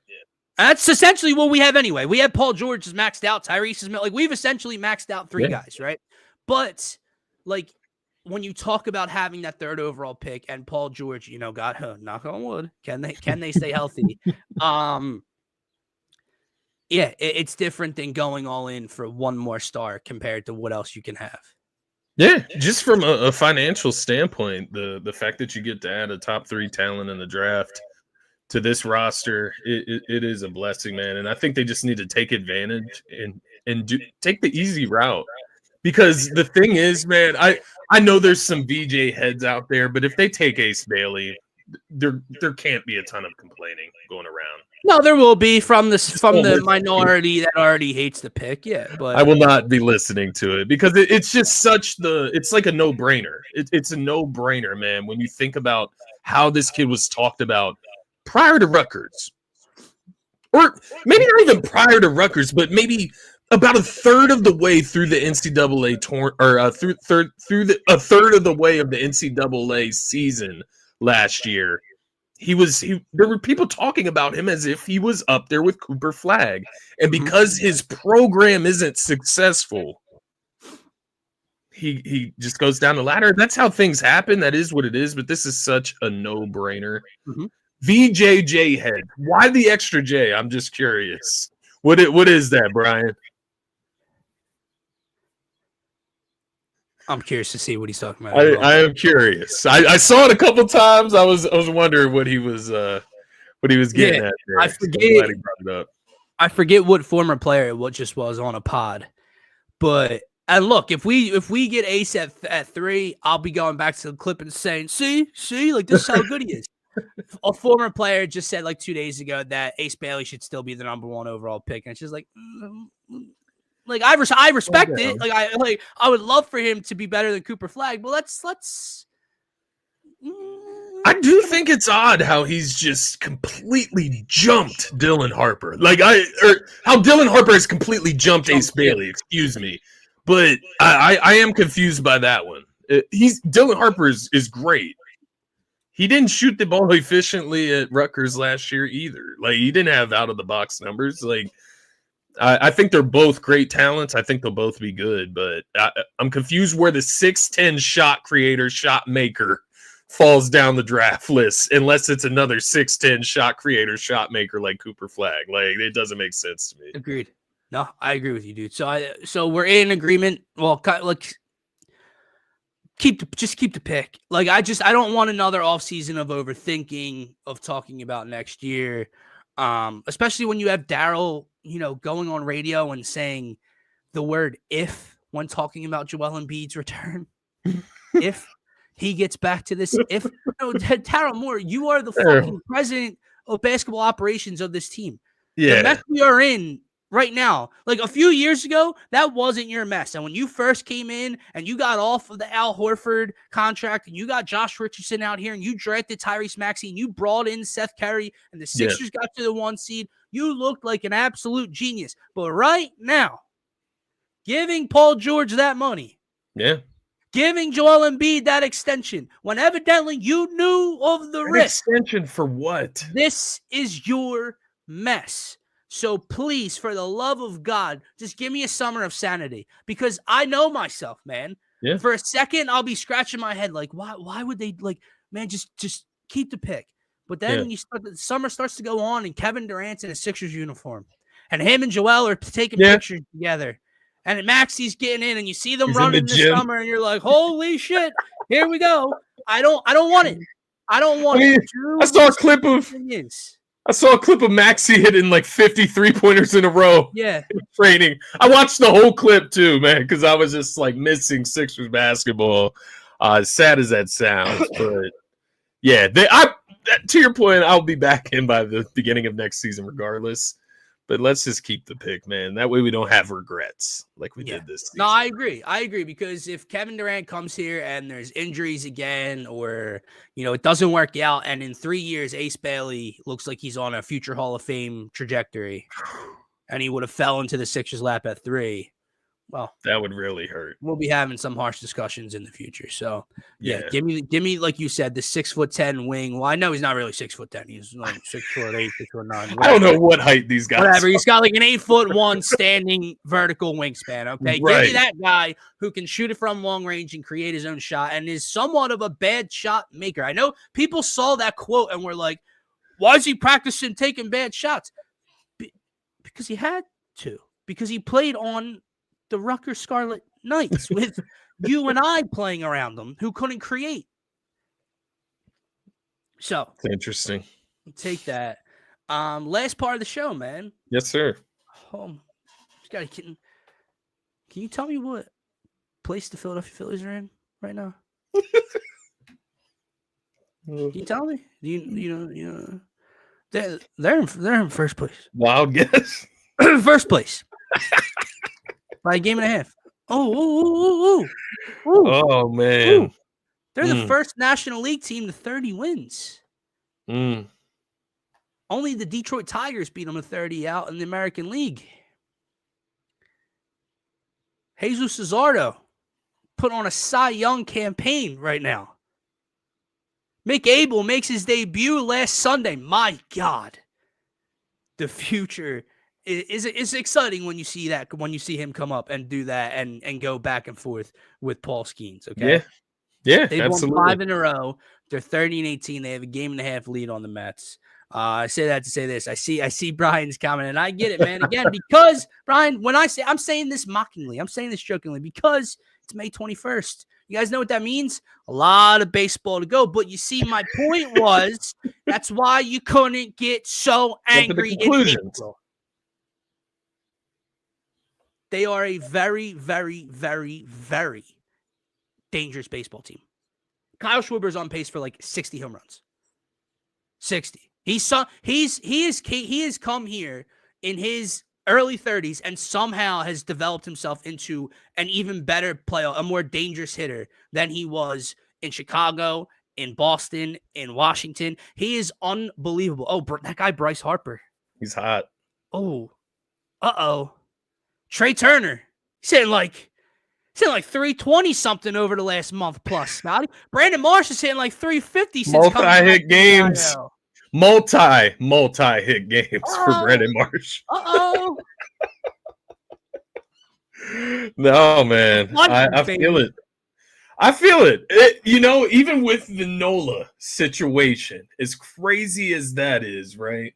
S1: That's essentially what we have anyway. We have Paul George is maxed out. Tyrese is like we've essentially maxed out three guys, right? But like when you talk about having that third overall pick and Paul George, God, knock on wood, can they stay healthy? It's different than going all in for one more star compared to what else you can have.
S2: Yeah, just from a financial standpoint, the fact that you get to add a top 3 talent in the draft to this roster, it is a blessing, man. And I think they just need to take advantage and take the easy route. Because the thing is, man, I know there's some VJ heads out there, but if they take Ace Bailey, there can't be a ton of complaining going around.
S1: No, there will be from the minority that already hates the pick. Yeah, but
S2: I will not be listening to it because it's just it's like a no-brainer. It's a no-brainer, man. When you think about how this kid was talked about prior to Rutgers, or maybe not even prior to Rutgers, but maybe about a third of the way through the NCAA tour, or a third of the way of the NCAA season last year. There were people talking about him as if he was up there with Cooper Flagg. And because his program isn't successful, he just goes down the ladder. That's how things happen. That is what it is. But this is such a no-brainer. VJJ head. Why the extra J? I'm just curious. What is that, Brian?
S1: I'm curious to see what he's talking about.
S2: I am curious. I saw it a couple times. I was wondering what he was getting at there.
S1: I forget. I'm glad he brought it up. I forget what former player it just was on a pod. But and look, if we get Ace at 3, I'll be going back to the clip and saying, see, like this is how good he is. A former player just said like 2 days ago that Ace Bailey should still be the number 1 overall pick, and it's just like. Like I respect it. Like I would love for him to be better than Cooper Flagg, but let's.
S2: I do think it's odd how he's just completely jumped Dylan Harper. How Dylan Harper has completely jumped Ace Bailey. Excuse me, but I am confused by that one. Dylan Harper is great. He didn't shoot the ball efficiently at Rutgers last year either. Like he didn't have out of the box numbers. Like. I think they're both great talents. I think they'll both be good, but I'm confused where the 6'10" shot creator, shot maker falls down the draft list, unless it's another 6'10" shot creator, shot maker like Cooper Flagg. Like it doesn't make sense to me.
S1: Agreed. No, I agree with you, dude. So we're in agreement. Well, like keep the pick. Like I don't want another offseason of overthinking of talking about next year. Especially when you have Daryl, going on radio and saying the word "if" when talking about Joel Embiid's return. If he gets back to this, Daryl Moore, you are the fucking president of basketball operations of this team.
S2: Yeah.
S1: The mess we are in right now. Like a few years ago, that wasn't your mess. And when you first came in and you got off of the Al Horford contract and you got Josh Richardson out here and you drafted Tyrese Maxey and you brought in Seth Curry and the Sixers got to the 1 seed, you looked like an absolute genius. But right now, giving Paul George that money.
S2: Yeah.
S1: Giving Joel Embiid that extension when evidently you knew of the risk.
S2: Extension for what?
S1: This is your mess. So please, for the love of God, just give me a summer of sanity because I know myself, man.
S2: Yeah.
S1: For a second, I'll be scratching my head like, why would they man, just keep the pick. But then the summer starts to go on and Kevin Durant's in a Sixers uniform and him and Joel are taking pictures together. And Maxi's getting in, and you see them running in the summer, and you're like, "Holy shit! Here we go!" I don't want it. I don't want it.
S2: I saw a clip of Maxi hitting like 50 3-pointers in a row.
S1: Yeah,
S2: in training. I watched the whole clip too, man, because I was just like missing Sixers basketball. As sad as that sounds, but yeah, to your point, I'll be back in by the beginning of next season, regardless. But let's just keep the pick, man. That way we don't have regrets like we did this season.
S1: No, I agree because if Kevin Durant comes here and there's injuries again or, it doesn't work out and in 3 years Ace Bailey looks like he's on a future Hall of Fame trajectory and he would have fell into the Sixers lap at 3, well,
S2: that would really hurt.
S1: We'll be having some harsh discussions in the future. So give me like you said, the 6'10" wing. Well, I know he's not really 6'10". He's like 6'8", 6'9".
S2: I don't know what height these guys.
S1: Whatever. He's got like an 8'1" standing vertical wingspan. Okay,
S2: right.
S1: Give me that guy who can shoot it from long range and create his own shot and is somewhat of a bad shot maker. I know people saw that quote and were like, "Why is he practicing taking bad shots?" Because he had to. Because he played on the Rutgers Scarlet Knights with you and I playing around them who couldn't create. So
S2: it's interesting.
S1: Take that. Last part of the show, man.
S2: Yes, sir.
S1: Can you tell me what place the Philadelphia Phillies are in right now? Can you tell me? They're in first place.
S2: Wild guess.
S1: First place. By a game and a half. Oh,
S2: man.
S1: Ooh. They're the first National League team to 30 wins. Only the Detroit Tigers beat them to 30 out in the American League. Jesus Luzardo put on a Cy Young campaign right now. Mick Abel makes his debut last Sunday. My God. The future is exciting when you see that, when you see him come up and do that and go back and forth with Paul Skeens. Okay.
S2: Yeah.
S1: They've
S2: absolutely.
S1: won 5 in a row. They're 30-18. They have a game and a half lead on the Mets. I say that to say this. I see Brian's comment, and I get it, man. Again, because Brian, when I'm saying this mockingly, I'm saying this jokingly, because it's May 21st. You guys know what that means? A lot of baseball to go. But you see, my point was that's why you couldn't get so angry in April. They are a very, very, very, very dangerous baseball team. Kyle Schwarber's on pace for like 60 home runs. 60. He has come here in his early 30s and somehow has developed himself into an even better player, a more dangerous hitter than he was in Chicago, in Boston, in Washington. He is unbelievable. Oh, that guy Bryce Harper.
S2: He's hot.
S1: Oh. Trey Turner. He's hitting like 320 something over the last month plus. Scotty. Brandon Marsh is hitting like 350 since
S2: multi-hit games. Multi-hit games for Brandon Marsh. No, man. I feel it. I feel it. Even with the Nola situation, as crazy as that is, right?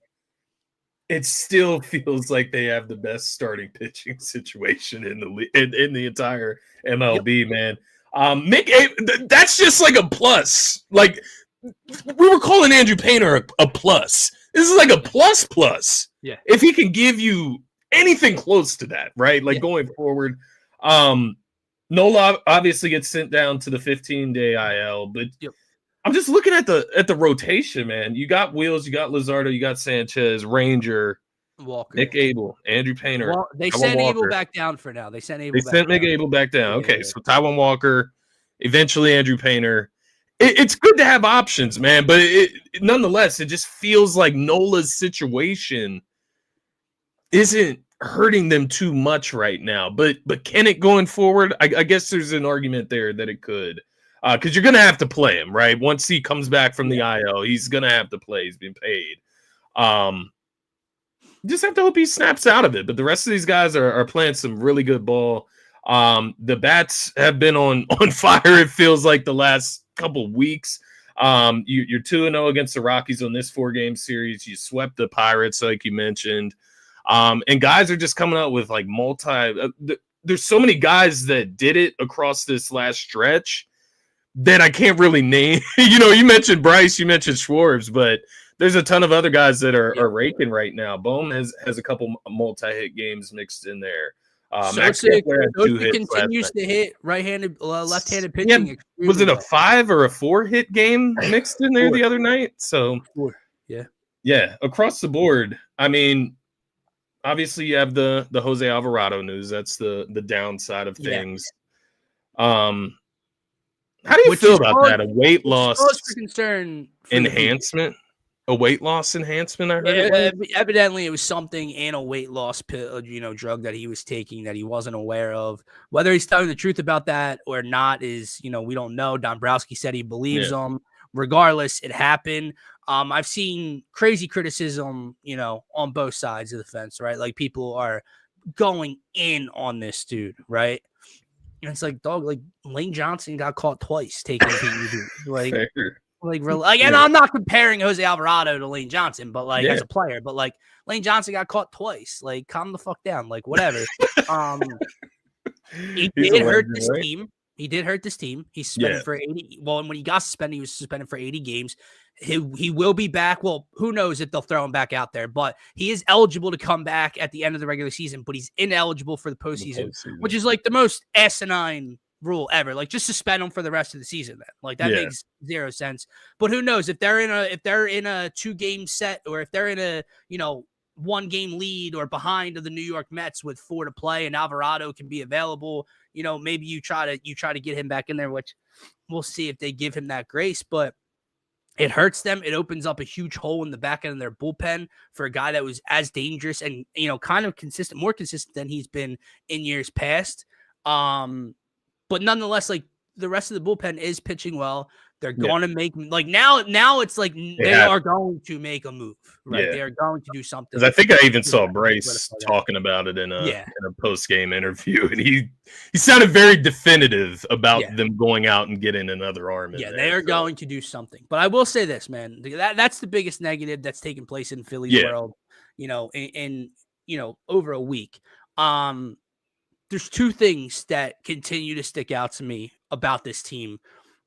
S2: It still feels like they have the best starting pitching situation in the entire MLB, man. Mick Abel, that's just like a plus. Like, we were calling Andrew Painter a plus. This is like a plus.
S1: Yeah.
S2: If he can give you anything close to that, right? Like going forward. Nola obviously gets sent down to the 15-day IL, but I'm just looking at the rotation, man. You got Wheels, you got Luzardo, you got Sanchez, Ranger,
S1: Walker,
S2: Mick Abel, Andrew Painter.
S1: Well, they sent Abel back down for now. They sent
S2: Mick Abel back down. Okay, so Taijuan Walker, eventually Andrew Painter. It's good to have options, man, but nonetheless, it just feels like Nola's situation isn't hurting them too much right now. But can it going forward? I guess there's an argument there that it could. Because you're going to have to play him, right? Once he comes back from the IL, he's going to have to play. He's been paid. Just have to hope he snaps out of it. But the rest of these guys are playing some really good ball. The bats have been on fire, it feels like, the last couple weeks. You're 2-0 against the Rockies on this 4-game series. You swept the Pirates, like you mentioned. And guys are just coming out with like there's so many guys that did it across this last stretch that I can't really name. You mentioned Bryce, you mentioned Schwartz, but there's a ton of other guys that are raking right now. Bohm has a couple multi-hit games mixed in there.
S1: Sosa continues to hit right-handed, left-handed pitching.
S2: Yeah, was it a 5 or a 4-hit game mixed in there the other night? So
S1: 4.
S2: Yeah, across the board. I mean, obviously you have the Jose Alvarado news. That's the downside of things. How do you feel about that? A weight loss
S1: concern
S2: enhancement? A weight loss enhancement, I heard.
S1: Evidently, it was something in a weight loss pill, drug that he was taking that he wasn't aware of. Whether he's telling the truth about that or not is, we don't know. Dombrowski said he believes him. Regardless, it happened. I've seen crazy criticism, on both sides of the fence, right? Like, people are going in on this dude, right? And it's like, dog, like Lane Johnson got caught twice taking PED. And I'm not comparing Jose Alvarado to Lane Johnson, but as a player, but like Lane Johnson got caught twice. Like, calm the fuck down. Like, whatever. He did hurt this team. He did hurt this team. He's suspended for 80. Well, and when he got suspended, he was suspended for 80 games. He will be back. Well, who knows if they'll throw him back out there, but he is eligible to come back at the end of the regular season, but he's ineligible for the postseason, which is like the most asinine rule ever. Like, just suspend him for the rest of the season then. Like, that makes zero sense. But who knows if they're in a 2-game set, or if they're in a 1-game lead or behind of the New York Mets with 4 to play and Alvarado can be available, maybe you try to get him back in there, which we'll see if they give him that grace. But it hurts them. It opens up a huge hole in the back end of their bullpen for a guy that was as dangerous and, kind of more consistent than he's been in years past. But nonetheless, like, the rest of the bullpen is pitching well. They're going to make, like, now it's like they are going to make a move, right? They are going to do something.
S2: Because I think I even saw Bryce talking about it in a post-game interview, and he sounded very definitive about them going out and getting another arm in there.
S1: They are going to do something. But I will say this, man, that's the biggest negative that's taken place in Phillies world, in over a week. There's 2 things that continue to stick out to me about this team,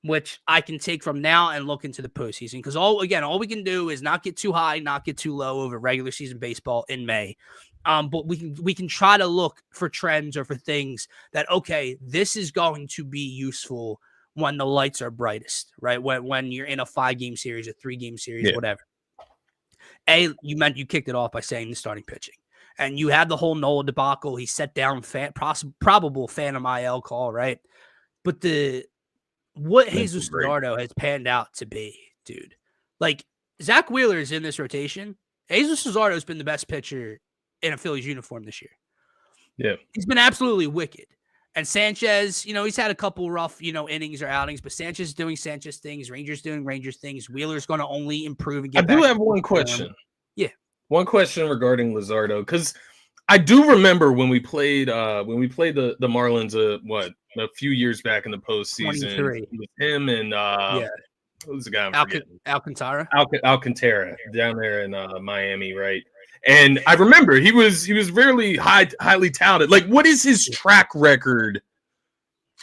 S1: which I can take from now and look into the postseason. Because all we can do is not get too high, not get too low over regular season baseball in May. But we can try to look for trends or for things that, okay, this is going to be useful when the lights are brightest, right? When you're in a 5-game series, a 3-game series, whatever. You kicked it off by saying the starting pitching. And you had the whole Nola debacle. He set down probable Phantom IL call, right? But what Jesus Luzardo has panned out to be, dude. Like, Zach Wheeler is in this rotation. Jesus Luzardo has been the best pitcher in a Phillies uniform this year.
S2: Yeah.
S1: He's been absolutely wicked. And Sanchez, he's had a couple rough, innings or outings, but Sanchez is doing Sanchez things, Rangers doing Rangers things. Wheeler's going to only improve and get back.
S2: I do have one question.
S1: Yeah.
S2: One question regarding Luzardo, because I do remember when we played the Marlins a few years back in the postseason with him and what was the guy I'm forgetting?
S1: Alcantara
S2: down there in Miami, right? And I remember he was really highly touted. Like, what is his track record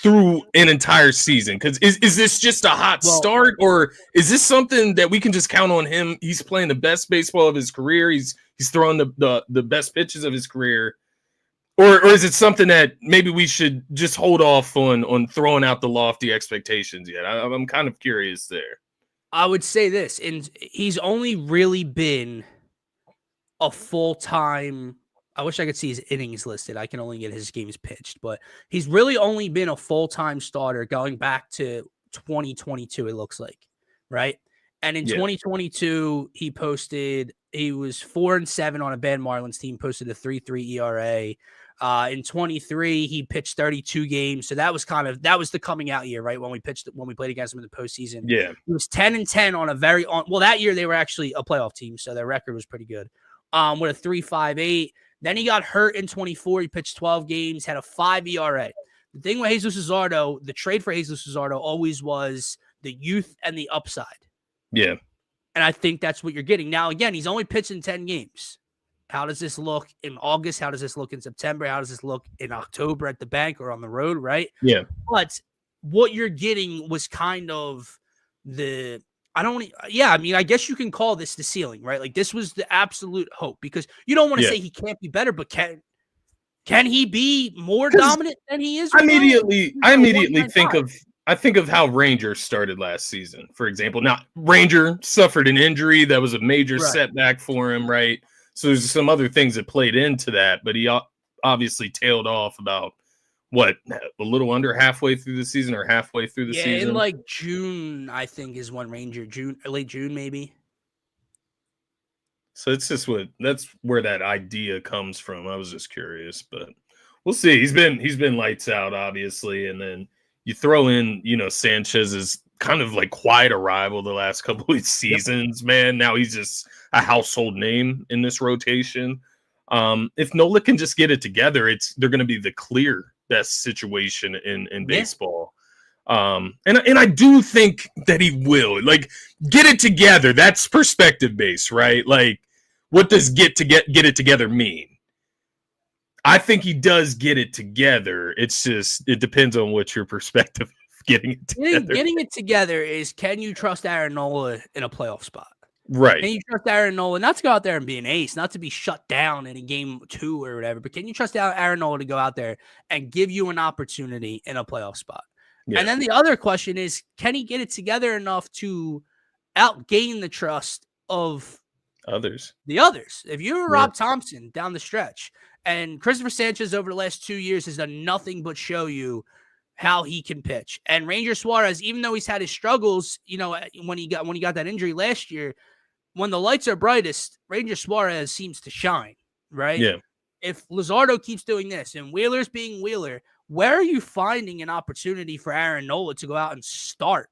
S2: through an entire season? Because is this just a hot start, or is this something that we can just count on him? He's playing the best baseball of his career. He's throwing the best pitches of his career. Or is it something that maybe we should just hold off on throwing out the lofty expectations yet? I'm kind of curious there.
S1: I would say this, and he's only really been a full-time – I wish I could see his innings listed. I can only get his games pitched. But he's really only been a full-time starter going back to 2022, it looks like, right? And in 2022, he posted He was 4-7 on a bad Marlins team, posted a 3.3 ERA. In 23, he pitched 32 games. So that was the coming out year, right? When we played against him in the postseason.
S2: Yeah.
S1: He was 10-10 on that year they were actually a playoff team, so their record was pretty good. With a 3.58. Then he got hurt in 24. He pitched 12 games, had a 5 ERA. The thing with Jesus Luzardo, the trade for Jesus Luzardo always was the youth and the upside.
S2: Yeah.
S1: And I think that's what you're getting. Now, again, he's only pitched in 10 games. How does this look in August? How does this look in September? How does this look in October at the bank or on the road, right?
S2: Yeah.
S1: But what you're getting was kind of I guess you can call this the ceiling, right? Like, this was the absolute hope, because you don't want to say he can't be better, but can he be more dominant than he is?
S2: I immediately think of how Ranger started last season, for example. Now, Ranger suffered an injury that was a major setback for him, right? So there's some other things that played into that, but he obviously tailed off about a little under halfway through the season or halfway through the season.
S1: Yeah, in like June, I think is when late June maybe.
S2: So it's just that's where that idea comes from. I was just curious, but we'll see. He's been lights out, obviously, and then you throw in, Sanchez's kind of like quiet arrival the last couple of seasons, man. Now he's just a household name in this rotation. If Nola can just get it together, they're going to be the clear best situation in baseball. And I do think that he will, like, get it together. That's perspective based, right? Like, what does get it together mean? I think he does get it together. It's just, it depends on what your perspective of getting it together.
S1: Getting it together is, can you trust Aaron Nola in a playoff spot?
S2: Right.
S1: Can you trust Aaron Nola not to go out there and be an ace, not to be shut down in a game 2 or whatever, but can you trust Aaron Nola to go out there and give you an opportunity in a playoff spot? Yeah. And then the other question is, can he get it together enough to outgain the trust of the others? If you're Rob Thompson down the stretch, and Christopher Sanchez over the last 2 years has done nothing but show you how he can pitch. And Ranger Suarez, even though he's had his struggles, when he got that injury last year, when the lights are brightest, Ranger Suarez seems to shine, right?
S2: Yeah.
S1: If Luzardo keeps doing this and Wheeler's being Wheeler, where are you finding an opportunity for Aaron Nola to go out and start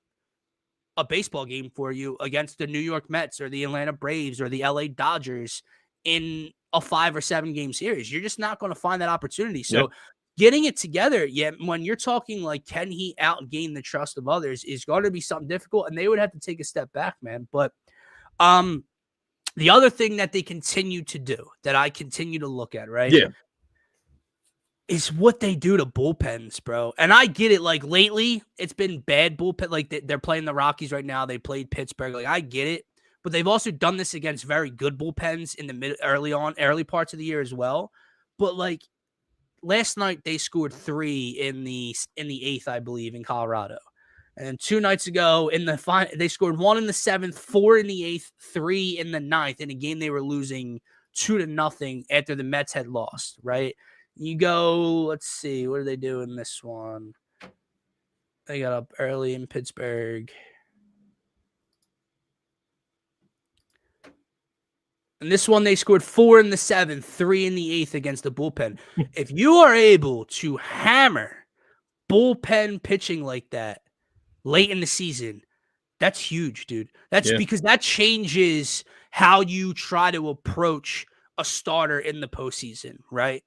S1: a baseball game for you against the New York Mets or the Atlanta Braves or the LA Dodgers in a 5 or 7 game series? You're just not going to find that opportunity. So getting it together, when you're talking like, can he outgain the trust of others, is going to be something difficult, and they would have to take a step back, man. But the other thing that they continue to do, that I continue to look at, right?
S2: Yeah.
S1: Is what they do to bullpens, bro. And I get it. Like, lately, it's been bad bullpen. Like, they're playing the Rockies right now. They played Pittsburgh. Like, I get it. But they've also done this against very good bullpens in the early parts of the year as well. But, like, last night they scored 3 in the 8th, I believe, in Colorado. And 2 nights ago in the they scored 1 in the 7th, 4 in the 8th, 3 in the 9th in a game they were losing 2-0 after the Mets had lost, right? You go, let's see, what do they do in this one? They got up early in Pittsburgh. And this one, they scored 4 in the 7th, 3 in the 8th against the bullpen. If you are able to hammer bullpen pitching like that late in the season, that's huge, dude. That's because that changes how you try to approach a starter in the postseason, right?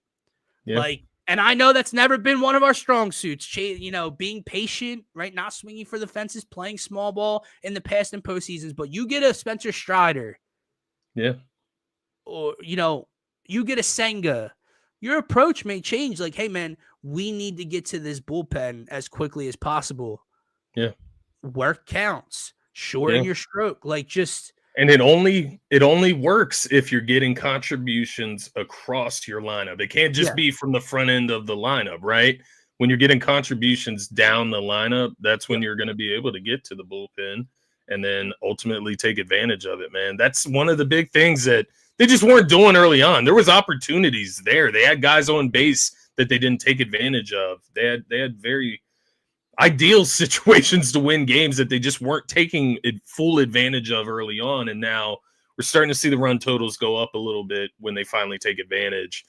S1: Yeah. Like, and I know that's never been one of our strong suits, being patient, right? Not swinging for the fences, playing small ball in the past and postseasons. But you get a Spencer Strider.
S2: Yeah.
S1: Or, you get a Senga, your approach may change. Like, hey, man, we need to get to this bullpen as quickly as possible.
S2: Yeah.
S1: Work counts. Shorten your stroke. Like, just.
S2: And it only works if you're getting contributions across your lineup. It can't just be from the front end of the lineup, right? When you're getting contributions down the lineup, that's when you're going to be able to get to the bullpen and then ultimately take advantage of it, man. That's one of the big things that they just weren't doing early on. There was opportunities there. They had guys on base that they didn't take advantage of. They had very ideal situations to win games that they just weren't taking full advantage of early on. And now we're starting to see the run totals go up a little bit when they finally take advantage.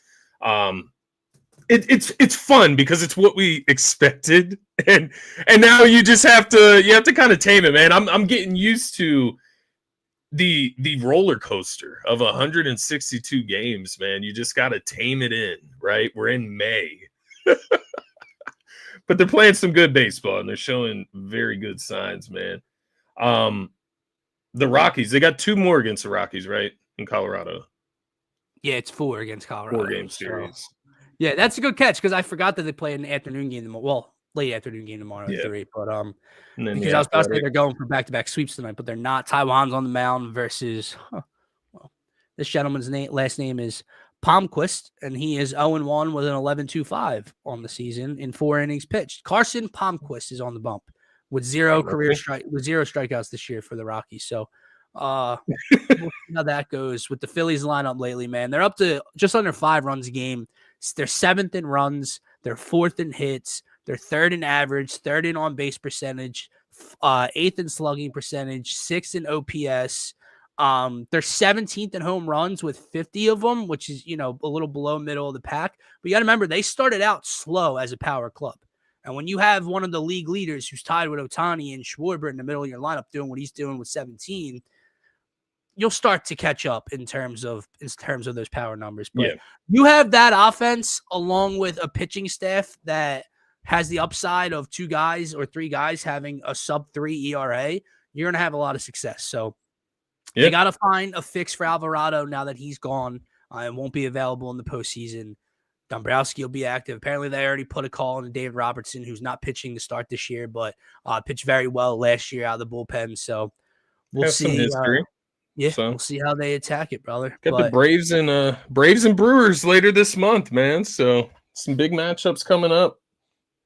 S2: It's fun because it's what we expected, and now you just have to kind of tame it, man. I'm getting used to the roller coaster of 162 games, man. You just got to tame it in, right? We're in May. But they're playing some good baseball, and they're showing very good signs, man. The Rockies, they got 2 more against the Rockies, right? In Colorado.
S1: Yeah, it's 4 against Colorado.
S2: 4-game series.
S1: So. Yeah, that's a good catch because I forgot that they play an afternoon game tomorrow. Well, late afternoon game tomorrow at 3. But because I was about to say they're going for back-to-back sweeps tonight, but they're not. Taiwan's on the mound versus this gentleman's last name is Palmquist, and he is 0-1 with an 11.25 on the season in 4 innings pitched. Carson Palmquist is on the bump with 0 strikeouts this year for the Rockies. So we'll see how that goes with the Phillies lineup lately, man. They're up to just under 5 runs a game. They're 7th in runs. They're 4th in hits. They're 3rd in average, 3rd in on-base percentage, 8th in slugging percentage, 6th in OPS. They're 17th in home runs with 50 of them, which is, a little below middle of the pack. But you got to remember, they started out slow as a power club. And when you have one of the league leaders who's tied with Ohtani and Schwarber in the middle of your lineup doing what he's doing with 17, you'll start to catch up in terms of those power numbers. But you have that offense along with a pitching staff that has the upside of 2 guys or 3 guys having a sub-3 ERA, you're going to have a lot of success. So they got to find a fix for Alvarado now that he's gone and won't be available in the postseason. Dombrowski will be active. Apparently, they already put a call on David Robertson, who's not pitching to start this year, but pitched very well last year out of the bullpen. So we'll see. We'll see how they attack it, brother.
S2: Got the Braves and Brewers later this month, man. So some big matchups coming up.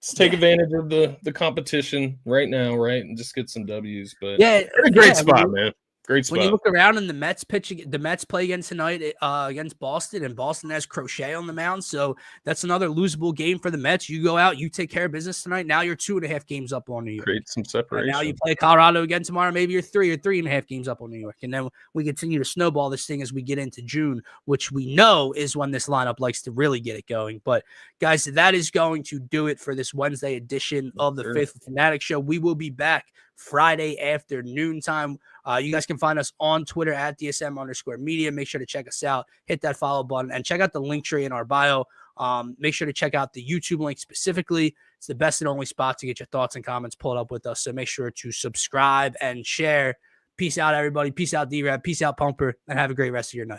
S2: Let's take advantage of the competition right now, right, and just get some W's. But a great spot, man. Great spot.
S1: When you look around and the Mets play again tonight against Boston, and Boston has Crochet on the mound, so that's another losable game for the Mets. You go out, you take care of business tonight. Now you're 2.5 games up on New York.
S2: Create some separation.
S1: And now you play Colorado again tomorrow. Maybe you're 3 or 3.5 games up on New York, and then we continue to snowball this thing as we get into June, which we know is when this lineup likes to really get it going. But guys, that is going to do it for this Wednesday edition of the Phaithful Phanatics Show. We will be back Friday afternoon time. You guys can find us on Twitter at DSM_media. Make sure to check us out. Hit that follow button and check out the link tree in our bio. Make sure to check out the YouTube link specifically. It's the best and only spot to get your thoughts and comments pulled up with us. So make sure to subscribe and share. Peace out, everybody. Peace out, D-Rab. Peace out, Pumper. And have a great rest of your night.